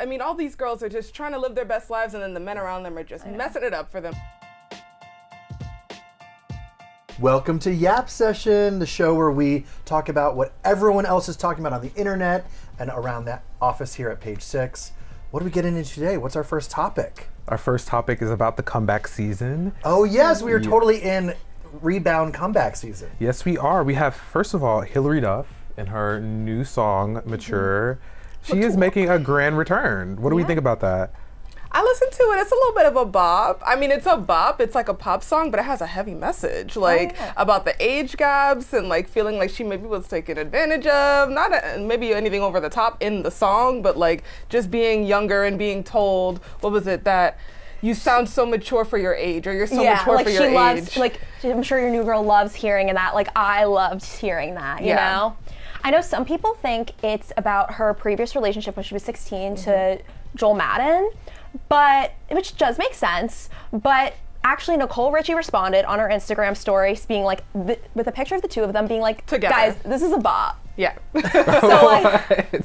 I mean, all these girls are just trying to live their best lives, and then the men around them are just messing it up for them. Welcome to Yap Session, the show where we talk about what everyone else is talking about on the internet and around that office here at Page 6. What are we getting into today? What's our first topic? Our first topic is about the comeback season. Oh yes, we are totally in rebound comeback season. Yes, we are. We have, first of all, Hilary Duff and her new song, Mature. She is making a grand return. What do we think about that? I listened to it. It's a little bit of a bop. I mean, it's a bop. It's like a pop song, but it has a heavy message, like about the age gaps and like feeling like she maybe was taken advantage of. Not maybe anything over the top in the song, but like just being younger and being told, what was it, that you sound so mature for your age, or you're so mature like for your age. Like, I'm sure your new girl loves hearing that. Like, I loved hearing that, you know? I know some people think it's about her previous relationship when she was 16 to Joel Madden, but which does make sense. But actually, Nicole Richie responded on her Instagram story, being like, with a picture of the two of them, being like, together. Guys, this is a bop. Yeah. So like,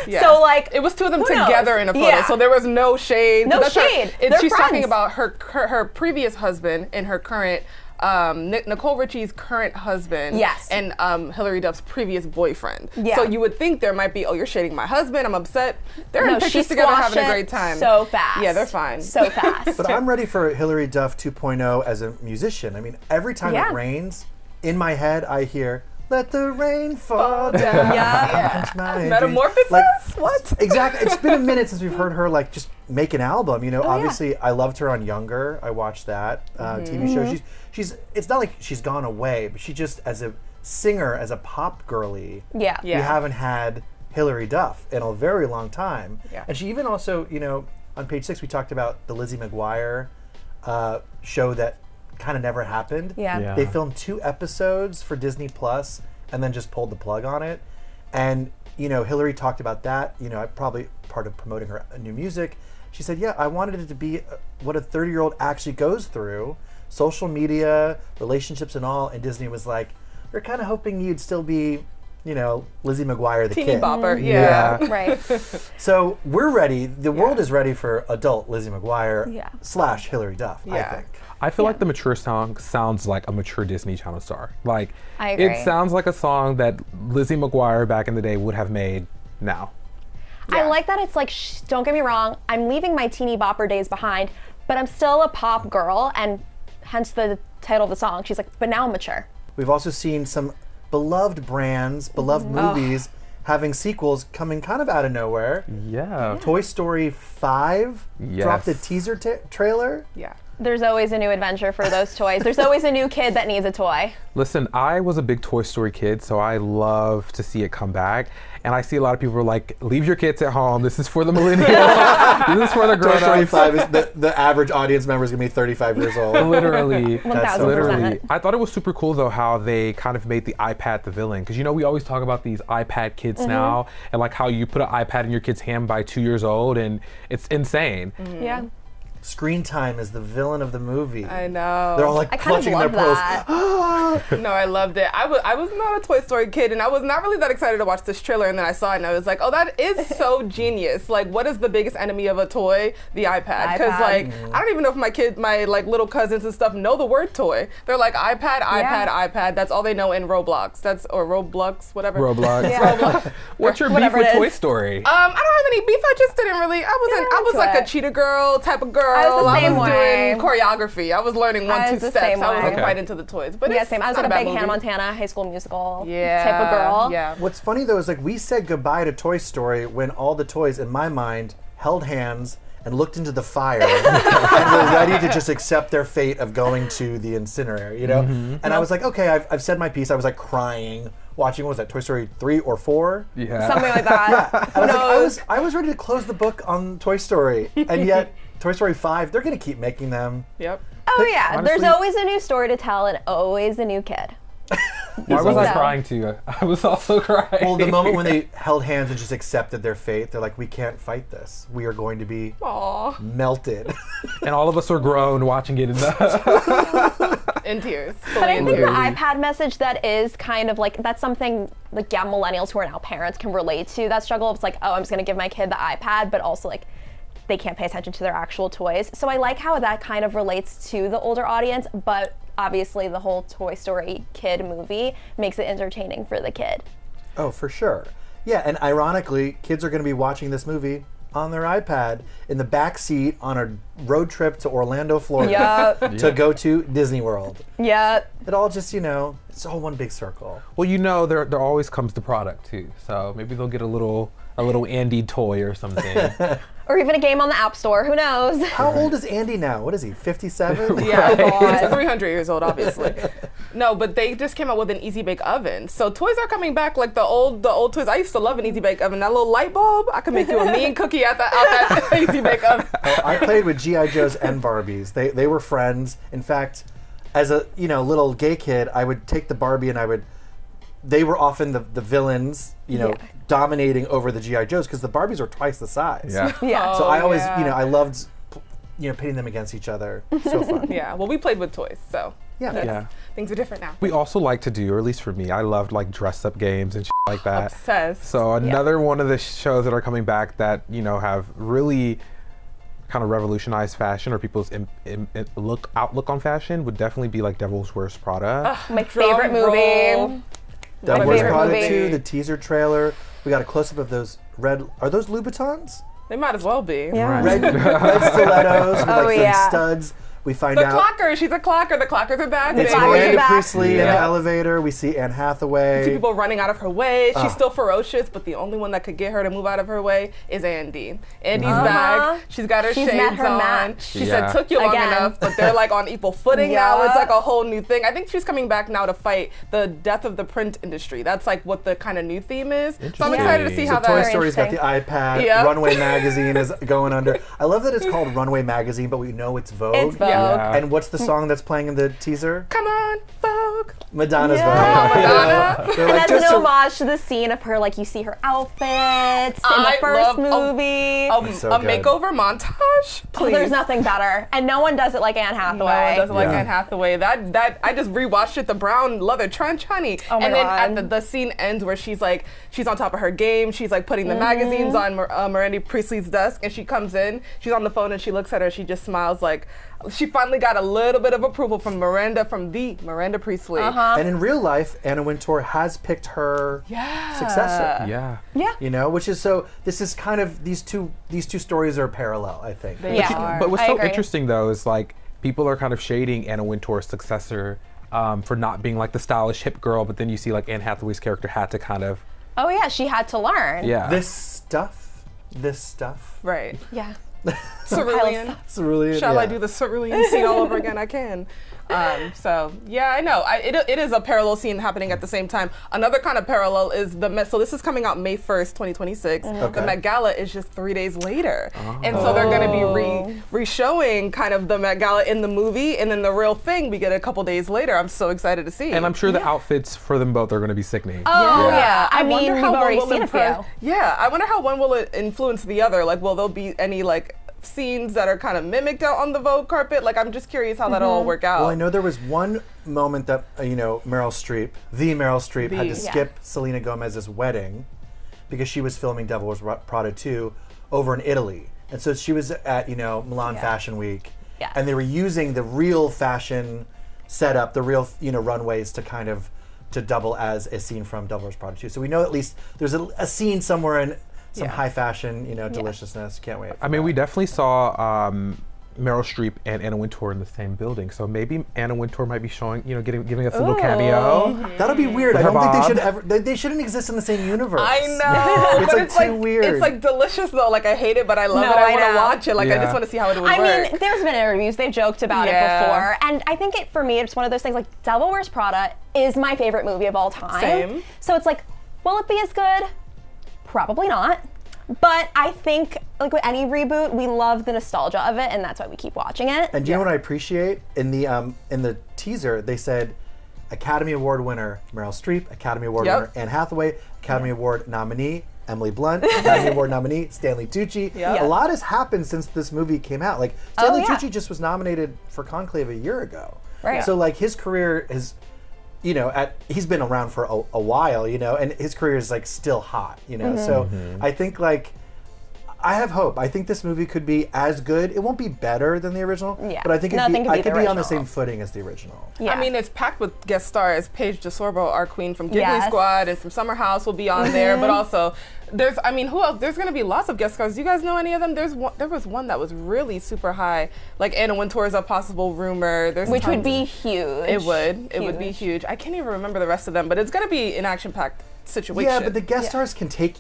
so like, it was two of them together in a photo, so there was no shade. No shade. They're she's friends. talking about her previous husband and her current. Nicole Richie's current husband and Hilary Duff's previous boyfriend. So you would think there might be, you're shading my husband, I'm upset. They're in pictures together having a great time. So fast. Yeah, they're fine. So fast. But I'm ready for Hilary Duff 2.0 as a musician. I mean, every time it rains, in my head I hear, let the rain fall down. Metamorphosis? Like, what? Exactly. It's been a minute since we've heard her like just make an album. You know, obviously I loved her on Younger. I watched that TV show. She's. It's not like she's gone away, but she just, as a singer, as a pop girly, we haven't had Hilary Duff in a very long time. And she even also, you know, on Page 6 we talked about the Lizzie McGuire show that kind of never happened. They filmed 2 episodes for Disney Plus and then just pulled the plug on it. And you know, Hilary talked about that. You know, probably part of promoting her new music. She said, "Yeah, I wanted it to be what a 30-year-old actually goes through, social media, relationships, and all." And Disney was like, "We're kind of hoping you'd still be, you know, Lizzie McGuire, the teeny kid." bopper, Right. So we're ready. The world is ready for adult Lizzie McGuire / Hilary Duff. I think. I feel like the Mature song sounds like a mature Disney Channel star. Like, I agree. It sounds like a song that Lizzie McGuire back in the day would have made now. I like that it's like, don't get me wrong, I'm leaving my teeny bopper days behind, but I'm still a pop girl, and hence the title of the song. She's like, but now I'm mature. We've also seen some beloved brands, beloved movies having sequels coming kind of out of nowhere. Toy Story 5 dropped a teaser trailer. There's always a new adventure for those toys. There's always a new kid that needs a toy. Listen, I was a big Toy Story kid, so I love to see it come back. And I see a lot of people are like, leave your kids at home. This is for the millennials. This is for the grown-ups. Toy Story 5 is the average audience member is going to be 35 years old. Literally. 1,000%. Literally. I thought it was super cool, though, how they kind of made the iPad the villain. Because, you know, we always talk about these iPad kids now, and like how you put an iPad in your kid's hand by 2 years old, and it's insane. Yeah. Screen time is the villain of the movie. I know. They're all like clutching their pearls. No, I loved it. I was not a Toy Story kid, and I was not really that excited to watch this trailer, and then I saw it and I was like, oh, that is so genius. Like, what is the biggest enemy of a toy? The iPad. Because like, I don't even know if my like little cousins and stuff know the word toy. They're like iPad, iPad. That's all they know in Roblox. Or Roblox, whatever. Roblox. Roblox. What's your beef with Toy Story? I don't have any beef. I just didn't really. I was like a cheetah girl type of girl. I was the same way. Doing choreography. I was learning 1-2 steps. I wasn't quite into the toys. But same. I was like a big Hannah Montana, High School Musical type of girl. Yeah. What's funny though is like we said goodbye to Toy Story when all the toys in my mind held hands and looked into the fire and were ready to just accept their fate of going to the incinerator, you know? And I was like, okay, I've said my piece. I was like crying watching, what was that, Toy Story 3 or 4? Yeah. Something like that. And I was ready to close the book on Toy Story, and yet Toy Story 5, they're going to keep making them. Yep. Oh yeah, Honestly, there's always a new story to tell and always a new kid. Why was I crying too? I was also crying. Well, the moment when they held hands and just accepted their fate, they're like, we can't fight this. We are going to be melted. And all of us were grown watching it in the in tears. But I Fully in think the tears. iPad message that is kind of like, that's something like young millennials who are now parents can relate to. That struggle of it's like, oh, I'm just gonna give my kid the iPad, but also like they can't pay attention to their actual toys. So I like how that kind of relates to the older audience, but obviously the whole Toy Story kid movie makes it entertaining for the kid. Oh, for sure. Yeah, and ironically, kids are going to be watching this movie on their iPad in the back seat on a road trip to Orlando, Florida to go to Disney World. Yeah. It all just, it's all one big circle. Well, there always comes the product too. So maybe they'll get a little Andy toy or something. Or even a game on the App Store, who knows? How old is Andy now? What is he, 57? Yeah, he's 300 years old, obviously. No, but they just came out with an Easy Bake Oven. So toys are coming back, like the old toys. I used to love an Easy Bake Oven. That little light bulb, I could make you a mean cookie out that Easy Bake Oven. I played with G.I. Joes and Barbies. They were friends. In fact, as a little gay kid, I would take the Barbie and they were often the villains, dominating over the G.I. Joes because the Barbies were twice the size. Yeah. Yeah. So I always, I loved, pitting them against each other. So fun. Yeah, well, we played with toys, so Yeah. things are different now. We also like to do, or at least for me, I loved like dress up games and like that. Obsessed. So another one of the shows that are coming back that have really kind of revolutionized fashion or people's outlook on fashion would definitely be like Devil's Wears Prada. My favorite movie. Devil My Wears favorite Prada movie. 2, the teaser trailer. We got a close up of those are those Louboutins? They might as well be. Yeah. Red stilettos with Oh, like yeah. studs. We find The out clocker, she's a clocker. The clockers are back. it's baby. Clockers are Miranda back. Priestley in the Yeah. elevator. We see Anne Hathaway. See people running out of her way. She's still ferocious, but the only one that could get her to move out of her way is Andy. Andy's back. She's got her She's shades met her on. match. She Yeah. said, took you long Again. enough, but they're like on equal footing now. Yeah. It's like a whole new thing. I think she's coming back now to fight the death of the print industry. That's like what the kind of new theme is. So I'm Interesting. excited to see So how So Toy that Story's got the iPad. Yep. Runway Magazine is going under. I love that it's called Runway Magazine, but we know it's Vogue. It's Vogue. Yeah. And what's the song that's playing in the teaser? Come on, Vogue. Madonna's Yeah. Vogue. Come on, Madonna. They're And like, that's an just to- homage to the scene of her, like you see her outfits in the I first love a- movie. It's so a good. makeover montage? Please. There's nothing better, and no one does it like Anne Hathaway. No one doesn't like Yeah. Anne Hathaway. That I just rewatched it. The brown leather trench, honey. Oh my and then God. at the scene ends where she's on top of her game. She's like putting the magazines on Miranda Priestley's desk, and she comes in. She's on the phone and she looks at her. She just smiles like she finally got a little bit of approval from the Miranda Priestley. And in real life, Anna Wintour has picked her successor. Yeah. Yeah. Which is so. This is kind of these two stories are parallel. I think. They Yeah. are. But what's I so agree. interesting though is like people are kind of shading Anna Wintour's successor for not being like the stylish hip girl, but then you see like Anne Hathaway's character had to kind of Oh yeah, she had to learn. yeah. This stuff. Right. Yeah. Cerulean. Cerulean. Shall yeah. I do the cerulean scene all over again? I can. So yeah, I know. It is a parallel scene happening at the same time. Another kind of parallel is the Met. So this is coming out May 1st, 2026. Okay. The Met Gala is just 3 days later, and so they're going to be re-showing kind of the Met Gala in the movie, and then the real thing we get a couple days later. I'm so excited to see. And I'm sure the outfits for them both are going to be sickening. Oh Yeah. yeah. I mean, wonder we've how one already will seen a impress- few. Yeah, I wonder how one will influence the other. Like, will there be any like scenes that are kind of mimicked out on the Vogue carpet? Like, I'm just curious how that'll all work out. Well, I know there was one moment that Meryl Streep had to skip Selena Gomez's wedding because she was filming Devil Wears Prada 2 over in Italy, and so she was at Milan Fashion Week, Yes. and they were using the real fashion setup, the real runways to double as a scene from Devil Wears Prada 2. So we know at least there's a scene somewhere in some high fashion deliciousness. Can't wait. I mean, we definitely saw Meryl Streep and Anna Wintour in the same building, so maybe Anna Wintour might be showing, giving us a little cameo. That'll be weird. I With don't think they Bob. should ever. They shouldn't exist in the same universe. I know, It's but like it's too like weird. It's like delicious though. Like I hate it, but I love No, it. I I want to know. watch it. Like I Yeah. just want to see how it would I work. mean, there's been interviews, they've joked about Yeah. it before. And I think for me, it's one of those things like Devil Wears Prada is my favorite movie of all time. Same. So it's like, will it be as good? Probably not. But I think, like with any reboot, we love the nostalgia of it, and that's why we keep watching it. And do you know what I appreciate in the teaser? They said Academy Award winner Meryl Streep, Academy Award Yep. winner Anne Hathaway, Academy Award nominee Emily Blunt, Academy Award nominee Stanley Tucci. Yep. A lot has happened since this movie came out. Like Stanley yeah. Tucci just was nominated for Conclave a year ago. Right. So like his career is, he's been around for a while, and his career is like still hot, So I think like, I have hope. I think this movie could be as good. It won't be better than the original, but I think I could be on the same footing as the original. Yeah. I mean, it's packed with guest stars. Paige DeSorbo, our queen from Giggly Squad and from Summer House, will be on there. But also, who else? There's going to be lots of guest stars. Do you guys know any of them? There was one that was really super high, like Anna Wintour is a possible rumor. Which would be huge. It would be huge. I can't even remember the rest of them, but it's going to be an action-packed situation. Yeah, but the guest stars can take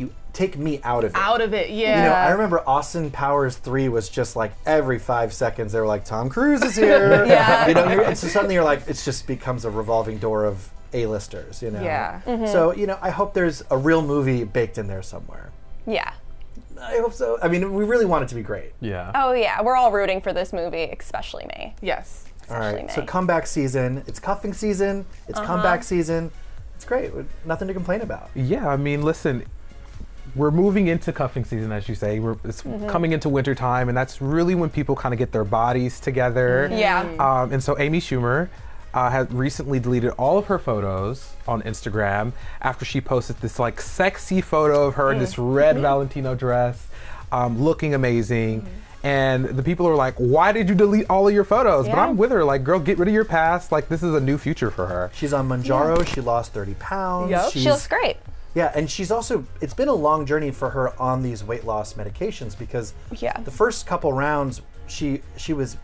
me out of it. Out of it, yeah. I remember Austin Powers 3 was just like every 5 seconds they were like, Tom Cruise is here. And so suddenly you're like, it just becomes a revolving door of A-listers, Yeah. So, I hope there's a real movie baked in there somewhere. Yeah. I hope so. I mean, we really want it to be great. Yeah. Oh yeah, we're all rooting for this movie, especially me. Yes. All right, so comeback season. It's cuffing season. It's comeback season. It's great. Nothing to complain about. Yeah, I mean, listen, we're moving into cuffing season, as you say. It's coming into winter time, and that's really when people kind of get their bodies together. Yeah. And so Amy Schumer has recently deleted all of her photos on Instagram after she posted this like sexy photo of her in this red Valentino dress, looking amazing. And the people are like, why did you delete all of your photos? But I'm with her, like, girl, get rid of your past. Like, this is a new future for her. She's on Mounjaro. She lost 30 pounds. Yep. She looks great. Yeah, and she's also, it's been a long journey for her on these weight loss medications because the first couple rounds, she was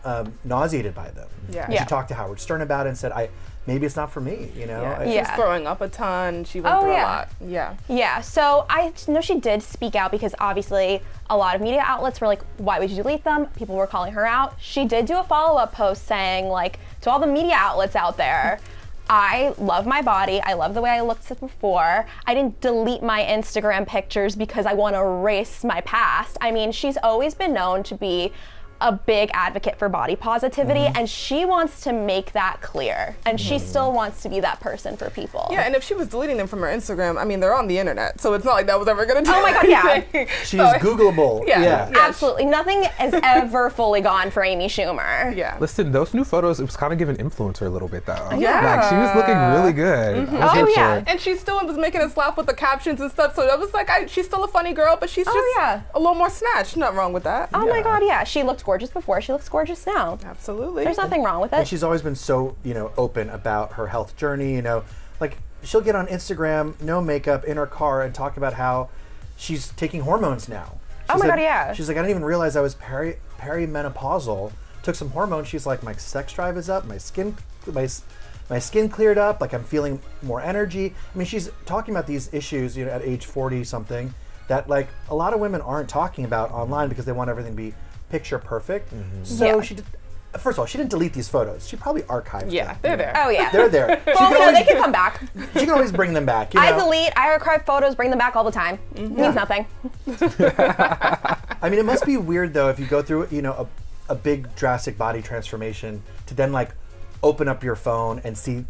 nauseated by them. Yeah. And she talked to Howard Stern about it and said, maybe it's not for me, She was throwing up a ton. She went through a lot. Yeah. Yeah, so I know she did speak out because obviously a lot of media outlets were like, why would you delete them? People were calling her out. She did do a follow-up post saying, like, to all the media outlets out there, I love my body. I love the way I looked before. I didn't delete my Instagram pictures because I want to erase my past. I mean, she's always been known to be a big advocate for body positivity, and she wants to make that clear. And she still wants to be that person for people. Yeah, and if she was deleting them from her Instagram, I mean, they're on the internet, so it's not like that was ever going to do Oh my God, yeah. She's Googleable. Yeah. Absolutely. Nothing is ever fully gone for Amy Schumer. Yeah. Listen, those new photos, it was kind of giving influencer a little bit, though. Yeah. Like, she was looking really good. Oh, yeah. And she still was making us laugh with the captions and stuff, so I was like, she's still a funny girl, but she's just a little more snatched. Nothing wrong with that. Oh my God, yeah. She looked gorgeous before. She looks gorgeous now. Absolutely. There's nothing wrong with it. And she's always been so, open about her health journey, like she'll get on Instagram, no makeup, in her car and talk about how she's taking hormones now. Oh my God, yeah. She's like, I didn't even realize I was perimenopausal. Took some hormones. She's like, my sex drive is up, my skin cleared up, like I'm feeling more energy. I mean, she's talking about these issues, at age 40 something that like a lot of women aren't talking about online because they want everything to be picture perfect. So she did. First of all, she didn't delete these photos. She probably archived them. Yeah, they're there. Oh yeah. They're there. Well, they can come back. She can always bring them back. I delete, I archive photos, bring them back all the time. Means nothing. I mean, it must be weird though if you go through, a big drastic body transformation to then like open up your phone and see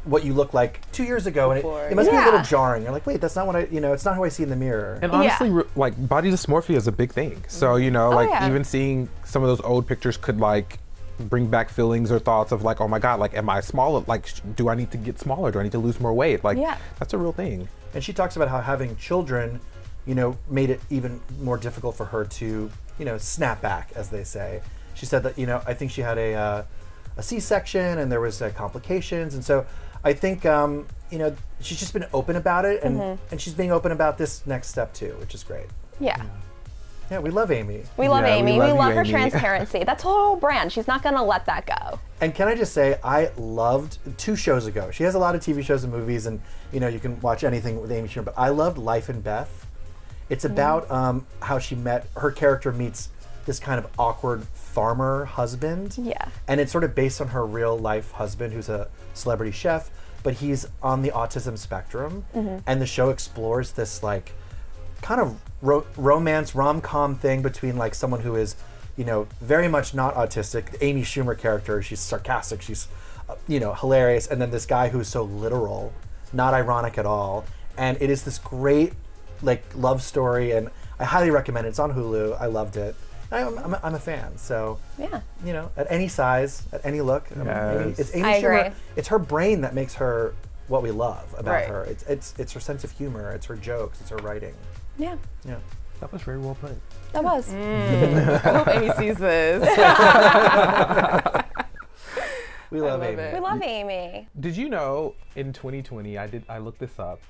what you look like 2 years ago, and it must be a little jarring. You're like, wait, that's not what it's not who I see in the mirror. And honestly, like body dysmorphia is a big thing. So even seeing some of those old pictures could like bring back feelings or thoughts of like, oh my God, like am I smaller? Like, do I need to get smaller? Do I need to lose more weight? Like, that's a real thing. And she talks about how having children, made it even more difficult for her to, snap back, as they say. She said that, I think she had a C-section and there was complications, and so I think she's just been open about it, and she's being open about this next step too, which is great. Yeah. Yeah, we love Amy. We love Amy. We love her Amy. Transparency. That's her whole brand. She's not going to let that go. And can I just say, I loved 2 shows ago. She has a lot of TV shows and movies, and you can watch anything with Amy Schumer. But I loved Life and Beth. It's about how her character meets this kind of awkward farmer husband. Yeah. And it's sort of based on her real life husband, who's a celebrity chef, but he's on the autism spectrum. And the show explores this like kind of romance rom-com thing between like someone who is, very much not autistic. The Amy Schumer character, she's sarcastic, she's, hilarious. And then this guy who's so literal, not ironic at all. And it is this great like love story, and I highly recommend it. It's on Hulu. I loved it. I'm a fan. So Yeah. at any size, at any look, Yes. it's Amy I Schumer. agree. It's her brain that makes her what we love about Right. her. It's her sense of humor. It's her jokes. It's her writing. Yeah. Yeah. That was very well put. That was. I hope Amy sees this. We love love Amy. it. We love Amy. Did you know in 2020, I looked this up,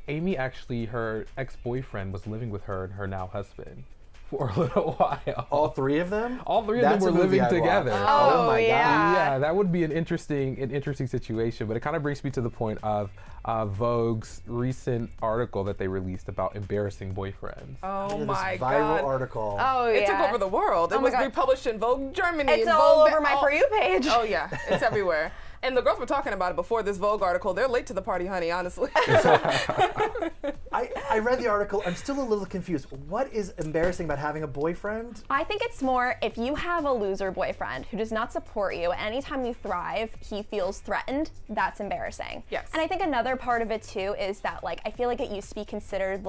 Amy actually, her ex-boyfriend was living with her and her now husband for a little while. All three of them? All three of them That's were a movie living I'd together. watch. Oh, my yeah. Yeah, that would be an interesting situation. But it kind of brings me to the point of Vogue's recent article that they released about embarrassing boyfriends. Oh This my viral God. article. Oh, yeah. It took over the world. It Oh my was God. republished in Vogue Germany. It's and all Vogue over my For You page. Oh yeah, it's everywhere. And the girls were talking about it before this Vogue article. They're late to the party, honey, honestly. I read the article. I'm still a little confused. What is embarrassing about having a boyfriend? I think it's more if you have a loser boyfriend who does not support you, anytime you thrive, he feels threatened, that's embarrassing. Yes. And I think another part of it too is that I feel like it used to be considered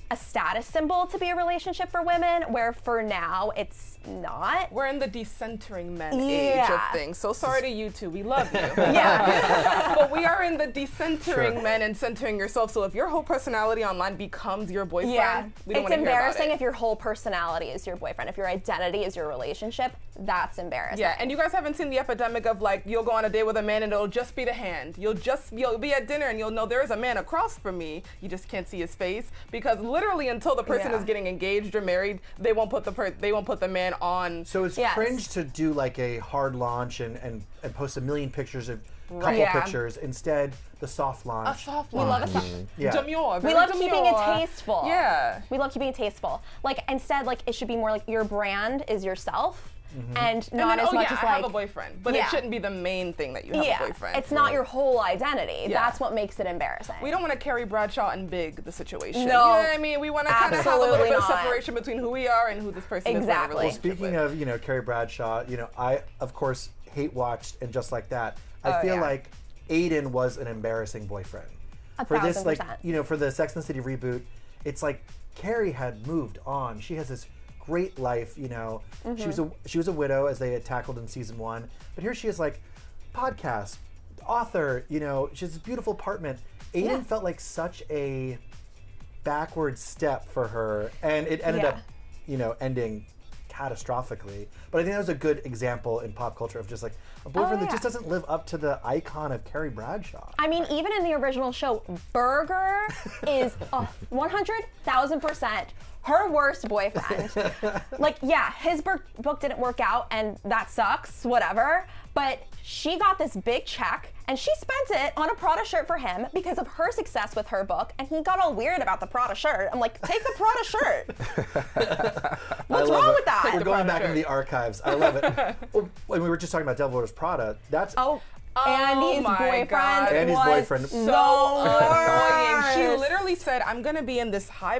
a status symbol to be a relationship for women, where for now it's not. We're in the decentering men age of Yeah. things. So sorry to you two. We love you. Yeah. But we are in the decentering men and centering yourself. So if your whole personality online becomes your boyfriend, Yeah. we don't It's want to hear about embarrassing it. if your whole personality is your boyfriend. If your identity is your relationship, that's embarrassing. Yeah, and you guys haven't seen the epidemic of you'll go on a date with a man and it'll just be the hand. You'll be at dinner and you'll know there is a man across from me. You just can't see his face because literally until the person Yeah. is getting engaged or married, they won't put the man on. So it's Yes. cringe to do a hard launch and post a million pictures of couple Yeah. pictures. Instead, the soft launch. A soft We love launch. it. Yeah. Demure. We very love keeping it demure. tasteful. Yeah. We love keeping it tasteful. Instead, it should be more your brand is yourself, and And not then, as much I as have a boyfriend, but Yeah. it shouldn't be the main thing that you have yeah, a boyfriend. it's not your whole identity. Yeah. That's what makes it embarrassing. We don't want to Carrie Bradshaw and Big the situation. No. You know what I mean? We want to kind of have a little Absolutely bit of not. separation between who we are and who this person is. Exactly. Well, Speaking of, Carrie Bradshaw, I, of course, hate watched and just like that. I feel yeah. like Aiden was an embarrassing boyfriend. For this, 1000%. for the Sex and the City reboot, it's Carrie had moved on. She has this great life, She was a widow as they had tackled in season 1, but here she is podcast, author, she has this beautiful apartment. Aiden felt like such a backward step for her, and it ended up, ending catastrophically. But I think that was a good example in pop culture of just a boyfriend that just doesn't live up to the icon of Carrie Bradshaw. I mean, even in the original show, Burger is 100,000% her worst boyfriend. His book didn't work out, and that sucks, whatever. But she got this big check, and she spent it on a Prada shirt for him because of her success with her book, and he got all weird about the Prada shirt. I'm like, take the Prada shirt. What's wrong with that? We're going back into the archives. I love it. When we were just talking about Devil Wears Prada, that's Andy's my boyfriend God. Andy's was boyfriend. so annoying. She worse. literally said, I'm going to be in this high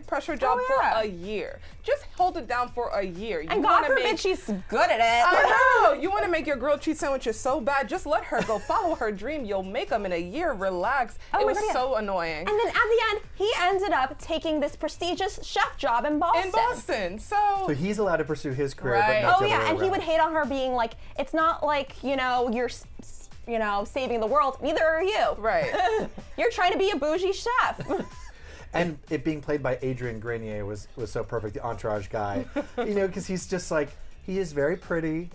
pressure job for a year. Just hold it down for a year. And God forbid she's good at it. I know. You want to make your grilled cheese sandwiches so bad, just let her go. Follow her dream. You'll make them in a year. Relax. It was so annoying. And then at the end, he ended up taking this prestigious chef job in Boston. So he's allowed to pursue his career, Right. but not Oh the yeah, other way and he would around. hate on her being like, it's not like, you're saving the world. Neither are you. Right. You're trying to be a bougie chef. And it being played by Adrian Grenier was so perfect, the entourage guy. Because he's just he is very pretty.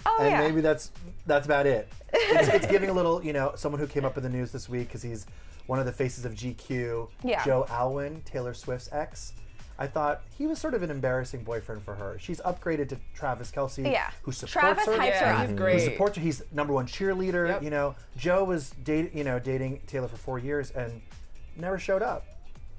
Oh and yeah. maybe that's about it. It's giving a little, someone who came up in the news this week because he's one of the faces of GQ, Yeah. Joe Alwyn, Taylor Swift's ex. I thought he was sort of an embarrassing boyfriend for her. She's upgraded to Travis Kelce, Yeah. who supports Travis her. hypes her Yeah, up. he's great. Who supports her. He's #1 cheerleader. Yep. Joe was dating Taylor for 4 years and never showed up.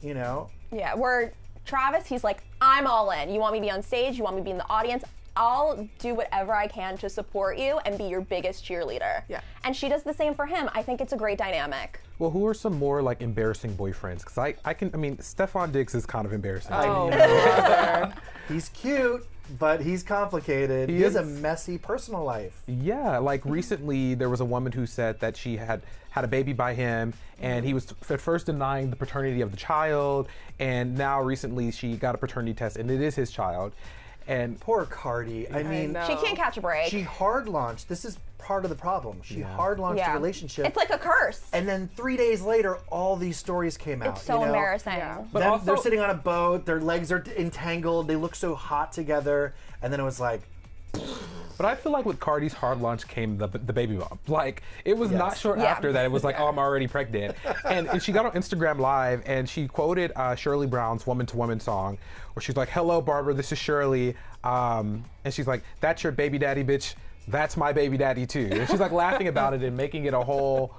Yeah, where Travis, he's like, I'm all in. You want me to be on stage? You want me to be in the audience? I'll do whatever I can to support you and be your biggest cheerleader. Yeah. And she does the same for him. I think it's a great dynamic. Well, who are some more embarrassing boyfriends? Because I mean, Stefan Diggs is kind of embarrassing. Oh, brother. He's cute, but he's complicated. He has a messy personal life. Yeah, recently there was a woman who said that she had a baby by him, and he was at first denying the paternity of the child, and now recently she got a paternity test, and it is his child. And poor Cardi. I mean, she can't catch a break. She hard launched. This is part of the problem. She hard launched the relationship. It's like a curse. And then 3 days later, all these stories came out. It's so embarrassing. Yeah. But also, they're sitting on a boat. Their legs are entangled. They look so hot together. And then it was like. But I feel like with Cardi's hard launch came the baby bump. Like, it was not short after that. It was like, oh, I'm already pregnant. And she got on Instagram Live and she quoted Shirley Brown's Woman to Woman song, where she's like, hello, Barbara, this is Shirley. And she's like, that's your baby daddy, bitch. That's my baby daddy, too. And she's like laughing about it and making it a whole.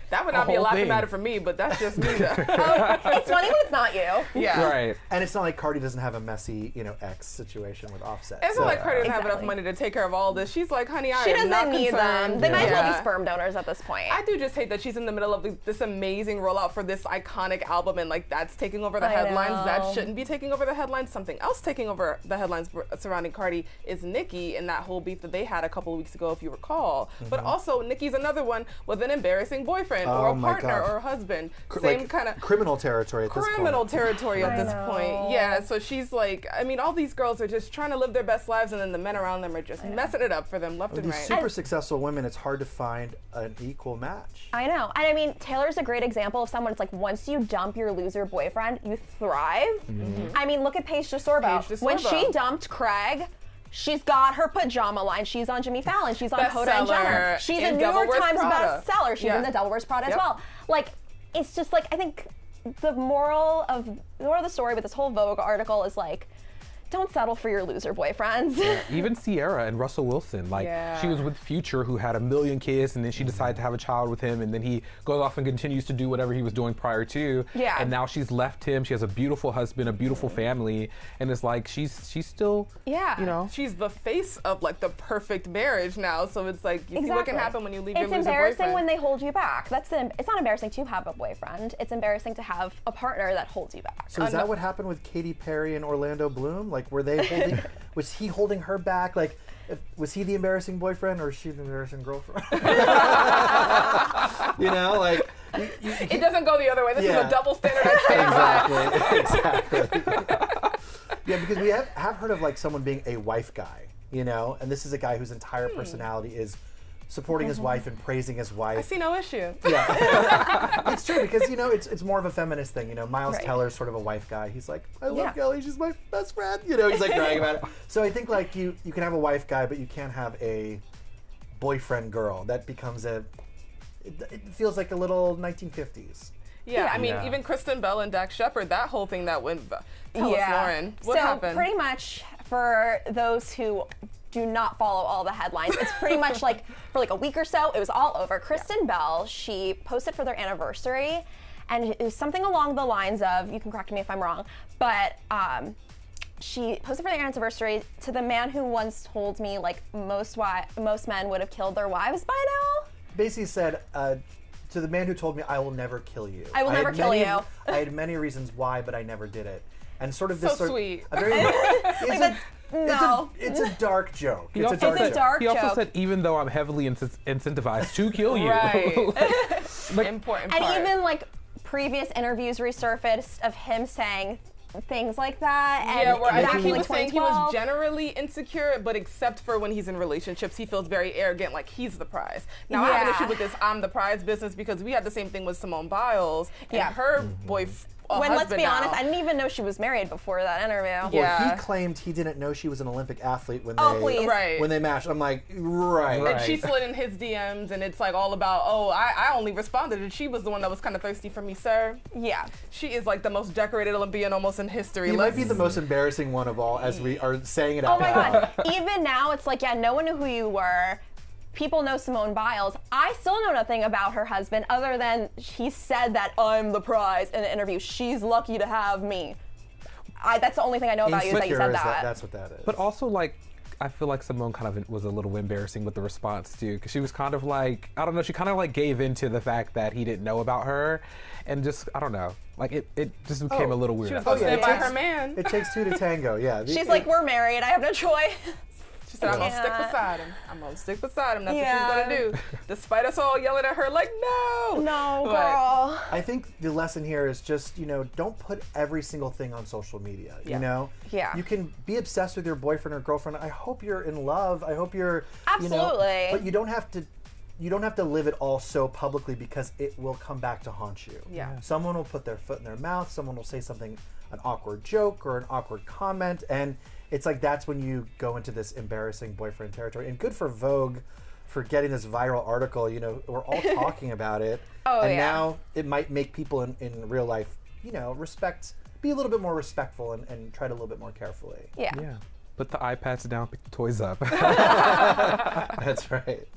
That would not be a laughing matter for me, but that's just me. It's funny when it's not you. Yeah. Right. And it's not like Cardi doesn't have a messy, ex situation with Offset. It's not like Cardi doesn't have enough money to take care of all this. She's like, honey, She am not doesn't need concerned. them. They might as well be sperm donors at this point. I do just hate that she's in the middle of this amazing rollout for this iconic album, and like that's taking over the headlines. know. That shouldn't be taking over the headlines. Something else taking over the headlines surrounding Cardi is Nicki and that whole beef that they had a couple of weeks ago, if you recall. But also, Nicki's another one with an embarrassing boyfriend or a partner or husband. Same kind of criminal territory at this point. criminal territory at this know. point. Yeah, so she's like, I mean, all these girls are just trying to live their best lives, and then the men around them are just messing it up for them left and These right. super successful women, it's hard to find an equal match. I know. And I mean, Taylor's a great example of someone, it's like once you dump your loser boyfriend, you thrive. I mean, look at Paige DeSorbo. When she dumped Craig, she's got her pajama line. She's on Jimmy Fallon. She's on Hoda and Jenner. She's a New York Times bestseller. She's in the Devil Wears Prada as well. Like, it's just like, I think the moral of the story with this whole Vogue article is like, don't settle for your loser boyfriends. Even Ciara and Russell Wilson, like she was with Future, who had 1 million kids, and then she decided to have a child with him, and then he goes off and continues to do whatever he was doing prior to. Yeah. And now she's left him. She has a beautiful husband, a beautiful family, and it's like she's still, she's the face of like the perfect marriage now. So it's like you see what can happen when you leave your loser It's embarrassing boyfriend. when they hold you back. It's not embarrassing to have a boyfriend. It's embarrassing to have a partner that holds you back. So is that what happened with Katy Perry and Orlando Bloom? Like, were they holding? Was he holding her back? Like, was he the embarrassing boyfriend or was she the embarrassing girlfriend? Like it doesn't go the other way. This is a double standard. Exactly. Yeah, because we have heard of like someone being a wife guy, and this is a guy whose entire personality is supporting his wife and praising his wife. I see no issue. Yeah, it's true because it's more of a feminist thing. Miles Teller's sort of a wife guy. He's like, I love Kelly. She's my best friend. He's like bragging about it. So I think like you can have a wife guy, but you can't have a boyfriend girl. That becomes it feels like a little 1950s. Yeah, I mean, even Kristen Bell and Dax Shepard, that whole thing that went. Tell us, Lauren, what happened? So pretty much for those who do not follow all the headlines, it's pretty much like for like a week or so, it was all over. Kristen Bell, she posted for their anniversary, and it was something along the lines of, you can correct me if I'm wrong, but she posted for their anniversary to the man who once told me like most men would have killed their wives by now. Basically said, to the man who told me, I will never kill you. I will never kill you. I had many reasons why, but I never did it. And sort of this so sweet. A very, it's a dark joke. It's a dark joke. He also said, even though I'm heavily incentivized to kill you. Right. Important part. And even like previous interviews resurfaced of him saying things like that. And where I think he like was saying he was generally insecure, but except for when he's in relationships, he feels very arrogant, like he's the prize. Now, I have an issue with this I'm the prize business because we had the same thing with Simone Biles and her boyfriend. Let's be honest, I didn't even know she was married before that interview. Well, he claimed he didn't know she was an Olympic athlete when they matched. I'm like, right. And she slid in his DMs, and it's like all about, I only responded, and she was the one that was kind of thirsty for me, sir. Yeah. She is like the most decorated Olympian almost in history. He might be the most embarrassing one of all as we are saying it out loud. Oh my God. Even now, it's like, no one knew who you were. People know Simone Biles. I still know nothing about her husband other than he said that I'm the prize in an interview. She's lucky to have me. That's the only thing I know about you is that you said that. That's what that is. But also, like, I feel like Simone kind of was a little embarrassing with the response too, because she was kind of like, I don't know, she kind of like gave into the fact that he didn't know about her, and just, I don't know, like it just became a little weird. She was supposed to stay by her man. It takes two to tango, yeah. She's like, we're married, I have no choice. She said, I'm going to stick beside him. I'm going to stick beside him. That's what she's going to do. Despite us all yelling at her like, no. No, girl. I think the lesson here is just, don't put every single thing on social media, you know? Yeah. You can be obsessed with your boyfriend or girlfriend. I hope you're in love. I hope you're, Absolutely. But you don't have to live it all so publicly because it will come back to haunt you. Yeah. Someone will put their foot in their mouth. Someone will say something, an awkward joke or an awkward comment. And it's like that's when you go into this embarrassing boyfriend territory. And good for Vogue for getting this viral article. We're all talking about it. Now it might make people in real life, be a little bit more respectful and tread a little bit more carefully. Yeah. Put the iPads down, pick the toys up. That's right.